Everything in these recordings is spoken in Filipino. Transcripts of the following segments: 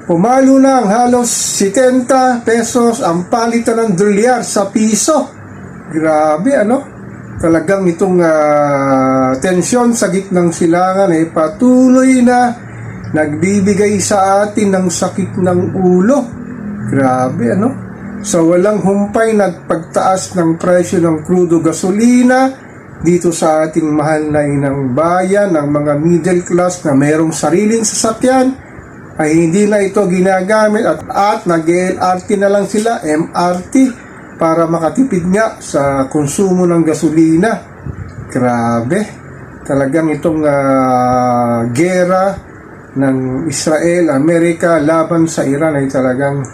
Pumalo na ang halos 70 pesos ang palitan ng dolyar sa piso. Grabe, ano? Talagang itong tensyon sa gitnang silangan ay patuloy na nagbibigay sa atin ng sakit ng ulo. Grabe, ano? Sa walang humpay nagpagtaas ng presyo ng krudo gasolina dito sa ating mahal na inang bayan, ng mga middle class na mayroong sariling sasakyan ay hindi na ito ginagamit at nag-LRT na lang sila, MRT, para makatipid nga sa konsumo ng gasolina. Grabe, talagang itong gera ng Israel, Amerika laban sa Iran ay talagang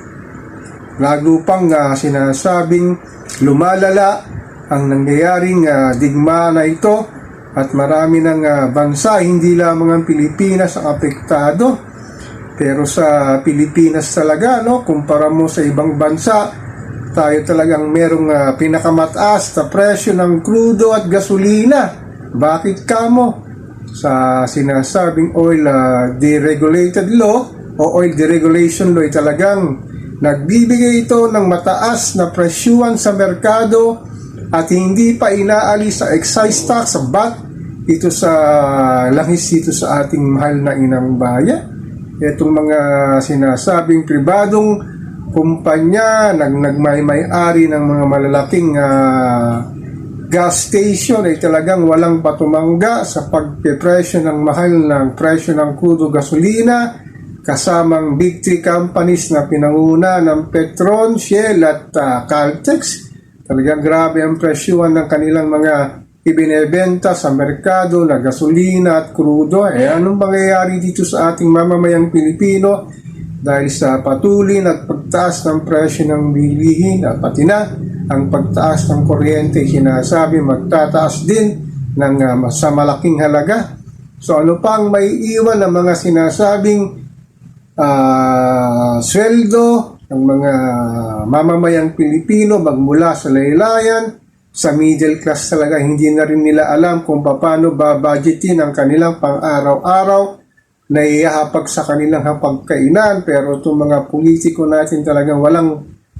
lalo pang sinasabing lumalala ang nangyayaring digmaan na ito at marami ng bansa, hindi lamang ang Pilipinas ang apektado. Pero sa Pilipinas talaga, no, kumpara mo sa ibang bansa, tayo talagang merong pinakamataas na presyo ng krudo at gasolina. Bakit kamo? Sa sinasabing oil deregulated law o oil deregulation law ay talagang nagbibigay ito ng mataas na presyuhan sa merkado at hindi pa inaalis sa excise tax sa VAT ito sa langis dito sa ating mahal na inang bayan. Itong mga sinasabing pribadong kumpanya nagmay-ari ng mga malalaking gas station ay talagang walang patumangga sa pagpepresyo ng mahal ng presyo ng krudo gasolina, kasamang big three companies na pinanguna ng Petron, Shell at Caltex. Talagang grabe ang presyuhan ng kanilang mga ibinebenta sa merkado na gasolina at krudo. Anong mangyayari dito sa ating mamamayang Pilipino dahil sa patuloy na pagtaas ng presyo ng bilihin at pati na ang pagtaas ng kuryente, sinasabi magtataas din ng sa malaking halaga. So ano pang may iwan ng mga sinasabing sweldo ng mga mamamayang Pilipino magmula sa laylayan. Sa middle class talaga hindi na rin nila alam kung paano babudgetin ang kanilang pang-araw-araw na iahapag sa kanilang hapagkainan. Pero itong mga politiko natin talagang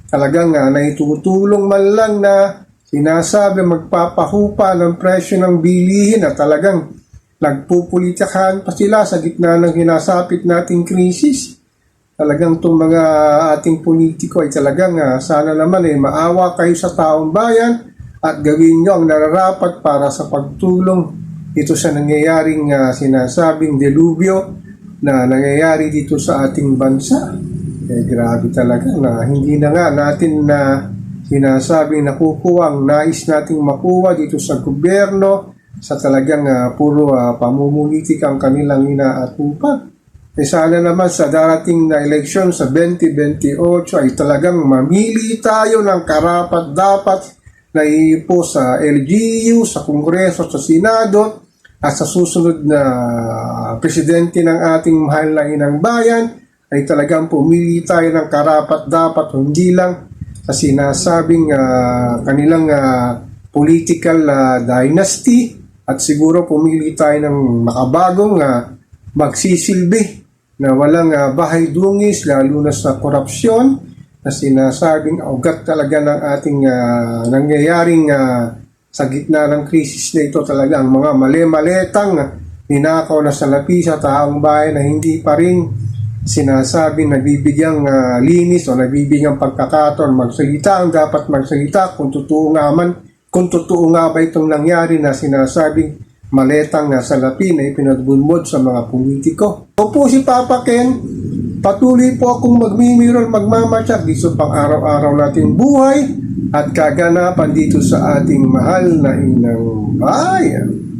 talagang naitutulong man lang na sinasabi magpapahupa ng presyo ng bilihin at talagang nagpupolitikahan pa sila sa gitna ng hinasapit nating krisis. Talagang itong mga ating politiko ay talagang sana naman maawa kayo sa taong bayan at gawin nyo ang nararapat para sa pagtulong ito sa nangyayaring sinasabing delubyo na nangyayari dito sa ating bansa. Grabe talaga na hindi na nga natin na sinasabing nakukuha ang nais nating makuha dito sa gobyerno sa talagang puro pamumulitik ang kanilang inaatupan. Sana naman sa darating na eleksyon sa 2028 ay talagang mamili tayo ng karapat-dapat na ipo sa LGU, sa Kongreso, sa Senado, at sa susunod na presidente ng ating mahal na inang bayan, ay talagang pumili tayo ng karapat-dapat, hindi lang sa sinasabing kanilang political dynasty, at siguro pumili tayo ng makabagong magsisilbi na walang bahay-dungis, lalo na sa korupsyon, na sinasabing ugat talaga ng ating nangyayaring sa gitna ng krisis na ito talaga ang mga mali-maletang ninakaw na salapi sa taong bayan na hindi pa rin sinasabing nabibigyang linis o nabibigyang pagkakataon magsalita ang dapat magsalita kung totoo nga ba itong nangyari na sinasabing maletang salapi na ipinagbunmod sa mga politiko. O po si Papa Ken, patuloy po akong magmimiro, magmamatyak dito pang araw-araw nating buhay at kaganapan dito sa ating mahal na inang bayan.